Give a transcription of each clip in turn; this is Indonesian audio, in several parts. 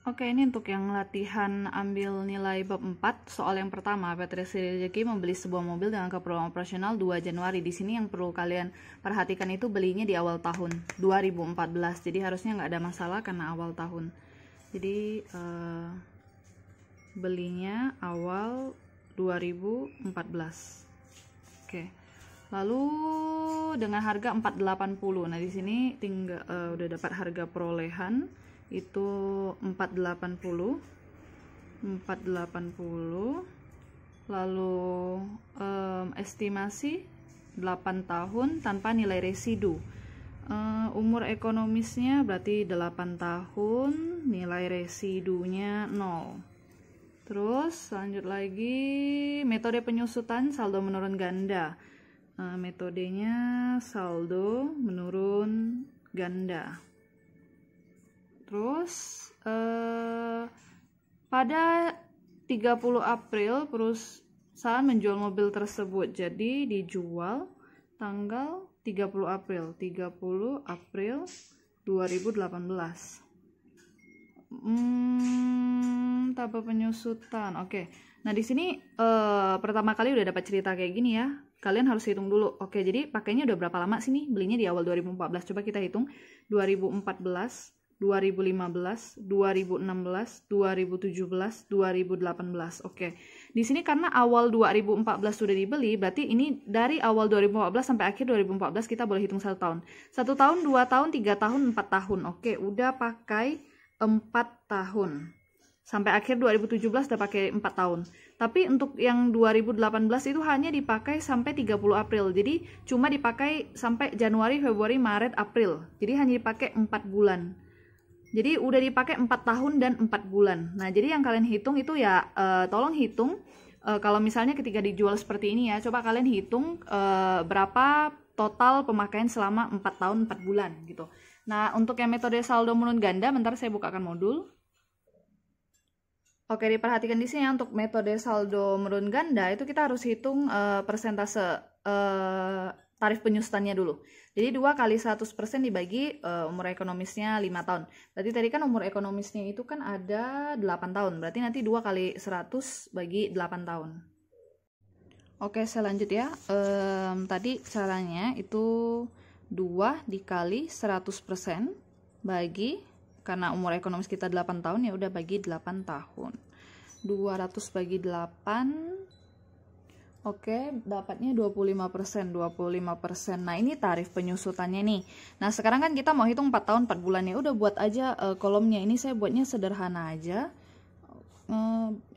Oke, ini untuk yang latihan ambil nilai bab 4, soal yang pertama, Patricia Rezeki membeli sebuah mobil dengan keperluan operasional 2 Januari. Di sini yang perlu kalian perhatikan itu belinya di awal tahun 2014. Jadi harusnya nggak ada masalah karena awal tahun. Jadi belinya awal 2014. Oke. Lalu dengan harga 480. Nah, di sini tinggal udah dapat harga perolehan itu 480. Lalu estimasi 8 tahun tanpa nilai residu. Umur ekonomisnya berarti 8 tahun, nilai residunya 0. Terus lanjut lagi, metode penyusutan saldo menurun ganda. Metodenya saldo menurun ganda. Terus pada 30 April perusahaan menjual mobil tersebut. Jadi dijual tanggal 30 April 2018. Tabel penyusutan. Oke. Nah, di sini pertama kali udah dapat cerita kayak gini ya. Kalian harus hitung dulu. Oke, jadi pakainya udah berapa lama sih nih? Belinya di awal 2014. Coba kita hitung. 2014, 2015, 2016, 2017, 2018. Oke. Di sini karena awal 2014 sudah dibeli, berarti ini dari awal 2014 sampai akhir 2014 kita boleh hitung 1 tahun. 1 tahun, 2 tahun, 3 tahun, 4 tahun. Oke, udah pakai 4 tahun. Sampai akhir 2017 udah pakai 4 tahun. Tapi untuk yang 2018 itu hanya dipakai sampai 30 April. Jadi cuma dipakai sampai Januari, Februari, Maret, April. Jadi hanya dipakai 4 bulan. Jadi udah dipakai 4 tahun dan 4 bulan. Nah, jadi yang kalian hitung itu ya tolong hitung kalau misalnya ketika dijual seperti ini ya, coba kalian hitung berapa total pemakaian selama 4 tahun 4 bulan gitu. Nah, untuk yang metode saldo menurun ganda, bentar saya bukakan modul. Oke, diperhatikan di sini ya, untuk metode saldo menurun ganda itu kita harus hitung persentase tarif penyusutannya dulu. Jadi 2 kali 100% dibagi umur ekonomisnya 5 tahun. Berarti tadi kan umur ekonomisnya itu kan ada 8 tahun. Berarti nanti 2 kali 100 bagi 8 tahun. Oke, saya lanjut ya. Tadi caranya itu 2 dikali 100% bagi, karena umur ekonomis kita 8 tahun ya udah bagi 8 tahun. 200 bagi 8. Oke, dapatnya 25%, 25%. Nah, ini tarif penyusutannya nih. Nah, sekarang kan kita mau hitung 4 tahun 4 bulan ya. Udah buat aja kolomnya. Ini saya buatnya sederhana aja.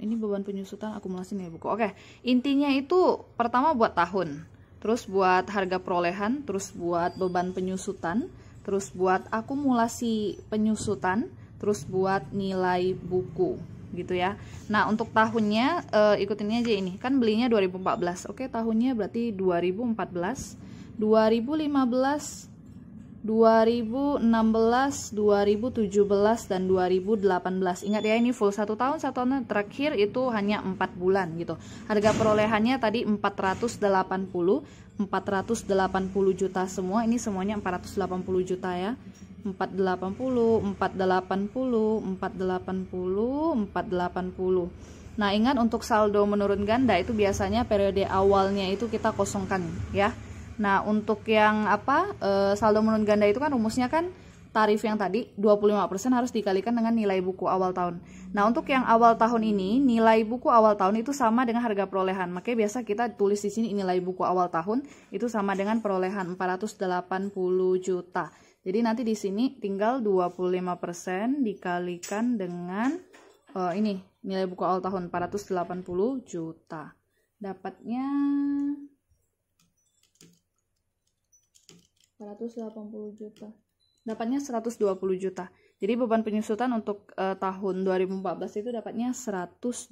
Ini beban penyusutan akumulasi nilai buku. Oke, intinya itu pertama buat tahun. Terus buat harga perolehan, terus buat beban penyusutan, terus buat akumulasi penyusutan, terus buat nilai buku gitu ya. Nah, untuk tahunnya ikutin aja ini. Kan belinya 2014. Oke, tahunnya berarti 2014, 2015, 2016, 2017 dan 2018. Ingat ya, ini full 1 tahun, 1 tahun terakhir itu hanya 4 bulan gitu. Harga perolehannya tadi 480 juta semua. Ini semuanya 480 juta ya. 480, 480, 480, 480. Nah, ingat untuk saldo menurun ganda itu biasanya periode awalnya itu kita kosongkan ya. Nah, untuk yang saldo menurun ganda itu kan rumusnya kan tarif yang tadi 25% harus dikalikan dengan nilai buku awal tahun. Nah, untuk yang awal tahun ini nilai buku awal tahun itu sama dengan harga perolehan. Makanya biasa kita tulis di sini nilai buku awal tahun itu sama dengan perolehan 480 juta. Jadi nanti di sini tinggal 25% dikalikan dengan ini nilai buku awal tahun 480 juta. Dapatnya 480 juta. Dapatnya 120 juta. Jadi beban penyusutan untuk tahun 2014 itu dapatnya 120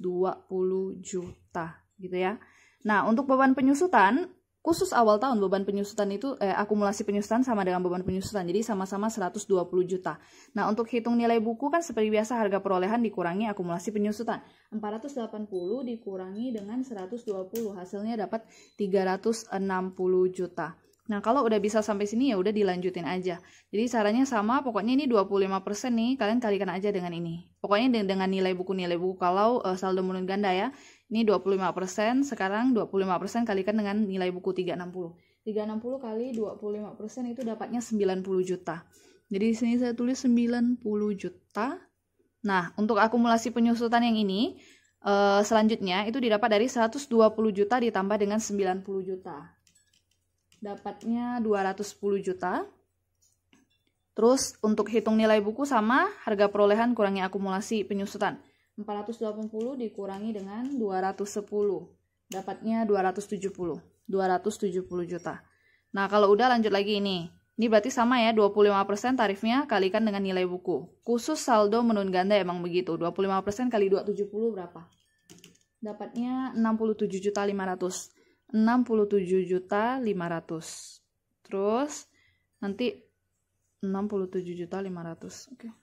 juta gitu ya. Nah, untuk beban penyusutan khusus awal tahun, beban penyusutan itu akumulasi penyusutan sama dengan beban penyusutan. Jadi sama-sama 120 juta. Nah, untuk hitung nilai buku kan seperti biasa harga perolehan dikurangi akumulasi penyusutan. 480 dikurangi dengan 120, hasilnya dapat 360 juta. Nah, kalau udah bisa sampai sini ya udah dilanjutin aja. Jadi caranya sama, pokoknya ini 25% nih, kalian kalikan aja dengan ini. Pokoknya dengan nilai buku kalau saldo menurun ganda ya. Ini 25%, sekarang 25% kalikan dengan nilai buku 360. 360 kali 25% itu dapatnya 90 juta. Jadi di sini saya tulis 90 juta. Nah, untuk akumulasi penyusutan yang ini, selanjutnya itu didapat dari 120 juta ditambah dengan 90 juta. Dapatnya 210 juta. Terus untuk hitung nilai buku sama harga perolehan kurangi akumulasi penyusutan. 480 dikurangi dengan 210. Dapatnya 270 juta. Nah, kalau udah lanjut lagi ini. Ini berarti sama ya, 25% tarifnya kalikan dengan nilai buku. Khusus saldo menurun ganda emang begitu. 25% kali 270 berapa? Dapatnya 67.500. 67.500. Terus nanti 67.500. Oke.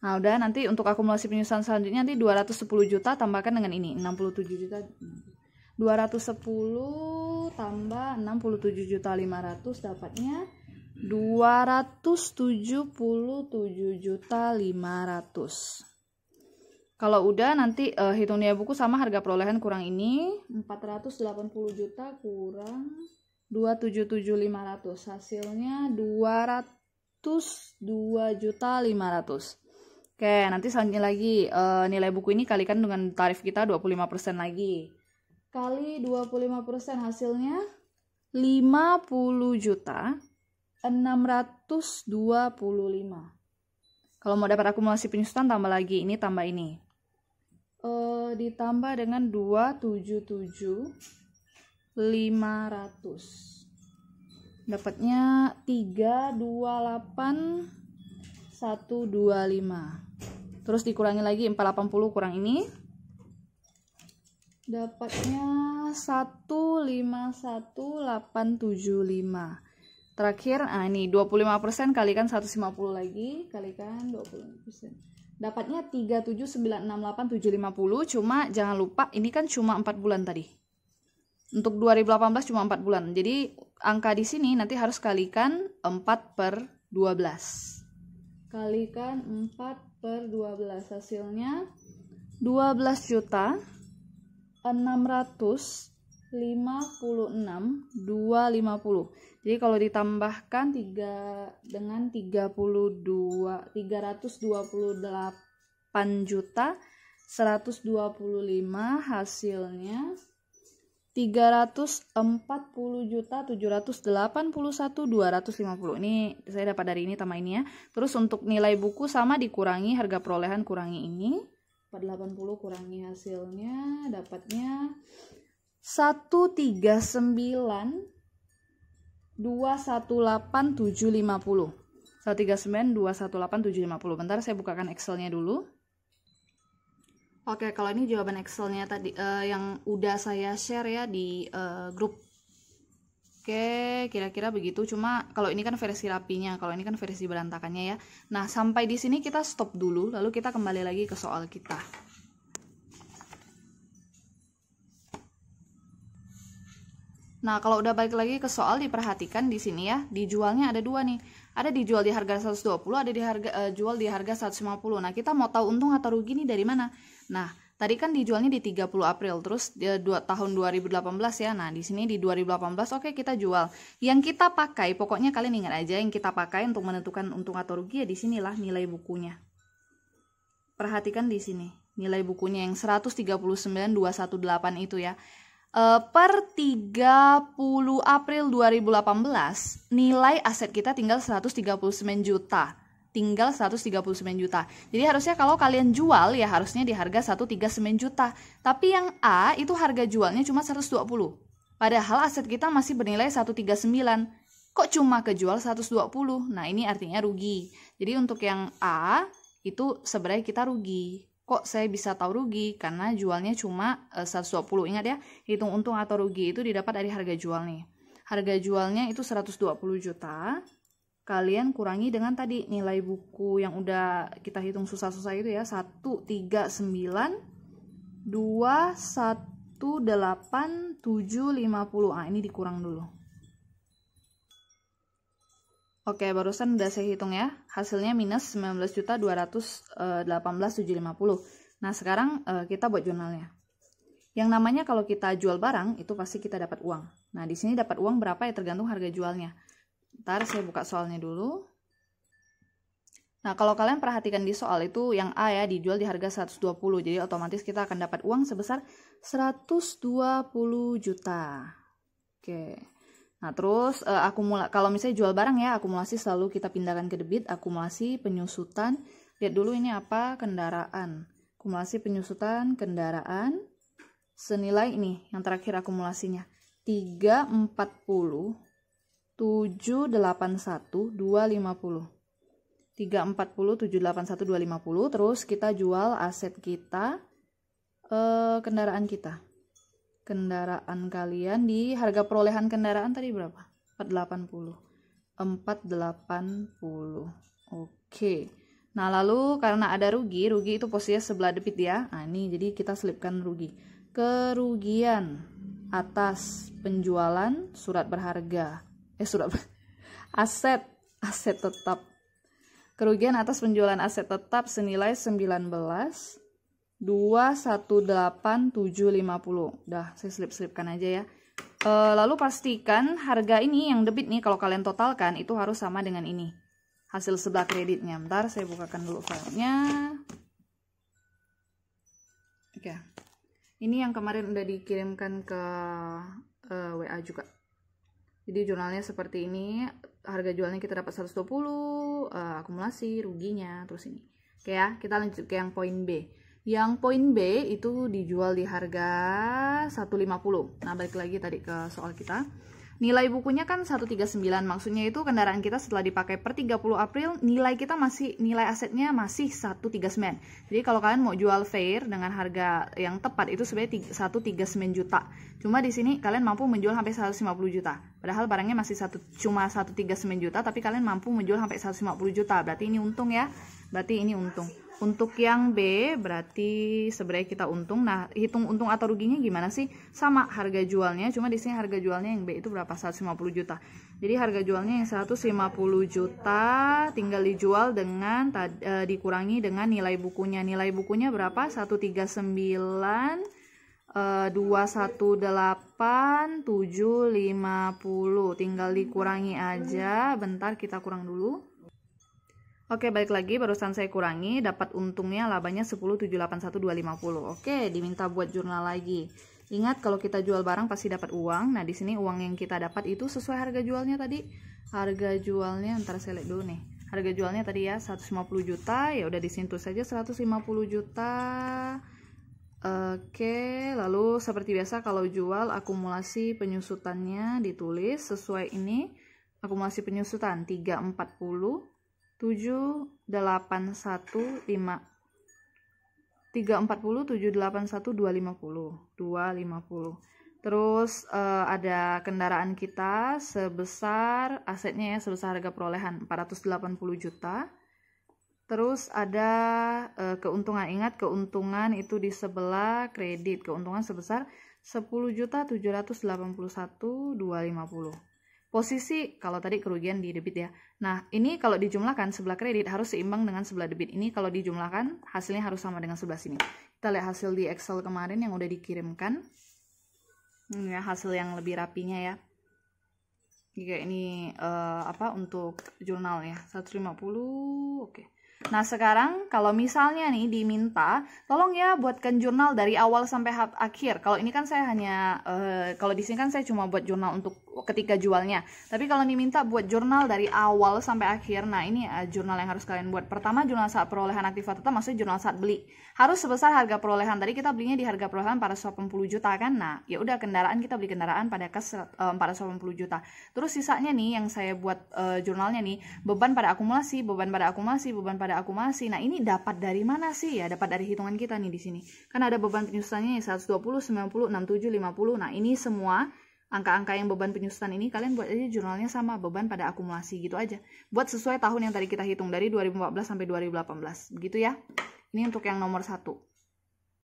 Nah, udah nanti untuk akumulasi penyusutan selanjutnya nanti 210 juta tambahkan dengan ini 67 juta. 210 tambah 67.500 dapatnya 277.500. Kalau udah nanti hitung nilai buku sama harga perolehan kurang ini 480 juta kurang 277.500. Hasilnya 202.500. Oke, nanti selanjutnya lagi nilai buku ini kalikan dengan tarif kita 25% lagi. Kali 25% hasilnya 50 juta 625. Kalau mau dapat akumulasi penyusutan tambah lagi, ini tambah ini. Ditambah dengan 277.500. Dapatnya 328.125. Terus dikurangi lagi 480 kurang ini. Dapatnya 151.875. Terakhir, ini 25% kalikan 150 lagi, kalikan 25%. Dapatnya 37968.750, cuma jangan lupa ini kan cuma 4 bulan tadi. Untuk 2018 cuma 4 bulan. Jadi angka di sini nanti harus kalikan 4/12. Kalikan 4/12, hasilnya 12.656.250. Jadi kalau ditambahkan 3 dengan 328.125 hasilnya 340.781.250. Ini saya dapat dari ini tambah ini ya. Terus untuk nilai buku sama dikurangi harga perolehan kurangi ini. 480 kurangi hasilnya dapatnya 139.218.750. 139.218.750. Bentar saya bukakan Excelnya dulu. Oke, kalau ini jawaban Excelnya tadi yang udah saya share ya di grup. Oke, kira-kira begitu. Cuma kalau ini kan versi rapinya, kalau ini kan versi berantakannya ya. Nah, sampai di sini kita stop dulu, lalu kita kembali lagi ke soal kita. Nah, kalau udah balik lagi ke soal, diperhatikan di sini ya, dijualnya ada dua nih. Ada dijual di harga 120, ada jual di harga 150. Nah, kita mau tahu untung atau rugi nih dari mana? Nah, tadi kan dijualnya di 30 April, terus tahun 2018 ya. Nah, di sini di 2018, oke kita jual. Yang kita pakai, pokoknya kalian ingat aja, yang kita pakai untuk menentukan untung atau rugi ya di sinilah nilai bukunya. Perhatikan di sini, nilai bukunya yang 139.218 itu ya. Per 30 April 2018, nilai aset kita tinggal 139 juta. Tinggal 139 juta. Jadi harusnya kalau kalian jual ya harusnya di harga 139 juta. Tapi yang A itu harga jualnya cuma 120. Padahal aset kita masih bernilai 139. Kok cuma kejual 120? Nah, ini artinya rugi. Jadi untuk yang A itu sebenarnya kita rugi. Kok saya bisa tahu rugi? Karena jualnya cuma 120. Ingat ya, hitung untung atau rugi itu didapat dari harga jual nih. Harga jualnya itu 120 juta. Kalian kurangi dengan tadi nilai buku yang udah kita hitung susah-susah itu ya, 139.218.750. Ini dikurang dulu. Oke, barusan udah saya hitung ya. Hasilnya minus 19.218.750. Nah, sekarang kita buat jurnalnya. Yang namanya kalau kita jual barang, itu pasti kita dapat uang. Nah, di sini dapat uang berapa ya tergantung harga jualnya. Ntar saya buka soalnya dulu. Nah, kalau kalian perhatikan di soal itu yang A ya dijual di harga 120. Jadi otomatis kita akan dapat uang sebesar 120 juta. Oke. Nah, terus kalau misalnya jual barang ya, akumulasi selalu kita pindahkan ke debit, akumulasi penyusutan. Lihat dulu ini apa? Kendaraan. Akumulasi penyusutan kendaraan senilai ini yang terakhir akumulasinya 340 781 250. 340 781 250. Terus kita jual aset kita, kendaraan kita. Kendaraan kalian di harga perolehan kendaraan tadi berapa? 480. Oke. Nah, lalu karena ada rugi itu posisinya sebelah debit ya. Nah, ini jadi kita selipkan rugi. Kerugian atas penjualan surat berharga. Aset tetap. Kerugian atas penjualan aset tetap senilai 19.218.750. Udah, saya selip-selipkan aja ya. Lalu pastikan harga ini yang debit nih kalau kalian totalkan itu harus sama dengan ini. Hasil sebelah kreditnya. Bentar, saya bukakan dulu filenya. Oke. Ini yang kemarin udah dikirimkan ke WA juga. Jadi jurnalnya seperti ini. Harga jualnya kita dapat 120, akumulasi, ruginya, terus ini. Oke ya, kita lanjut ke yang poin B. Yang poin B itu dijual di harga 150. Nah, balik lagi tadi ke soal kita. Nilai bukunya kan 139, maksudnya itu kendaraan kita setelah dipakai per 30 April, nilai asetnya masih 139. Jadi kalau kalian mau jual fair dengan harga yang tepat itu sebenarnya 139 juta. Cuma di sini kalian mampu menjual sampai 150 juta. Padahal barangnya masih cuma 139 juta, tapi kalian mampu menjual sampai 150 juta. Berarti ini untung ya. Berarti ini untung. Untuk yang B berarti sebenarnya kita untung. Nah, hitung untung atau ruginya gimana sih? Sama harga jualnya, cuma di sini harga jualnya yang B itu berapa? 150 juta. Jadi harga jualnya yang 150 juta tinggal dijual dengan dikurangi dengan nilai bukunya. Nilai bukunya berapa? 139 218 750. Tinggal dikurangi aja. Bentar kita kurang dulu. Oke, balik lagi, barusan saya kurangi, dapat untungnya labanya 10.781.250. Oke, diminta buat jurnal lagi. Ingat kalau kita jual barang pasti dapat uang. Nah, di sini uang yang kita dapat itu sesuai harga jualnya tadi. Harga jualnya, ntar saya lihat dulu nih. Harga jualnya tadi ya 150 juta, ya udah disentuh saja 150 juta. Oke, lalu seperti biasa kalau jual akumulasi penyusutannya ditulis sesuai ini. Akumulasi penyusutan 340 781 250. Terus ada kendaraan kita sebesar asetnya ya sebesar harga perolehan 480 juta. Terus ada keuntungan, ingat keuntungan itu di sebelah kredit, keuntungan sebesar 10.781.250. Posisi kalau tadi kerugian di debit ya. Nah, ini kalau dijumlahkan sebelah kredit harus seimbang dengan sebelah debit. Ini kalau dijumlahkan hasilnya harus sama dengan sebelah sini. Kita lihat hasil di Excel kemarin yang udah dikirimkan. Ini ya hasil yang lebih rapinya ya. Jika ini untuk jurnalnya 150. Oke. Nah, sekarang kalau misalnya nih diminta, tolong ya buatkan jurnal dari awal sampai akhir. Kalau ini kan saya hanya, kalau di sini kan saya cuma buat jurnal untuk ketika jualnya. Tapi kalau diminta buat jurnal dari awal sampai akhir, nah ini jurnal yang harus kalian buat. Pertama, jurnal saat perolehan aktiva tetap, maksudnya jurnal saat beli. Harus sebesar harga perolehan. Tadi kita belinya di harga perolehan 480 juta kan. Nah, ya udah kendaraan kita beli kendaraan pada kas 480 juta. Terus sisanya nih yang saya buat jurnalnya nih, beban pada akumulasi, beban pada akumulasi, beban pada akumulasi. Nah, ini dapat dari mana sih? Ya, dapat dari hitungan kita nih di sini. Kan ada beban penyusutannya 120, 90, 67, 50. Nah, ini semua angka-angka yang beban penyusutan ini kalian buat aja jurnalnya sama beban pada akumulasi gitu aja. Buat sesuai tahun yang tadi kita hitung dari 2014 sampai 2018. Begitu ya. Ini untuk yang nomor 1.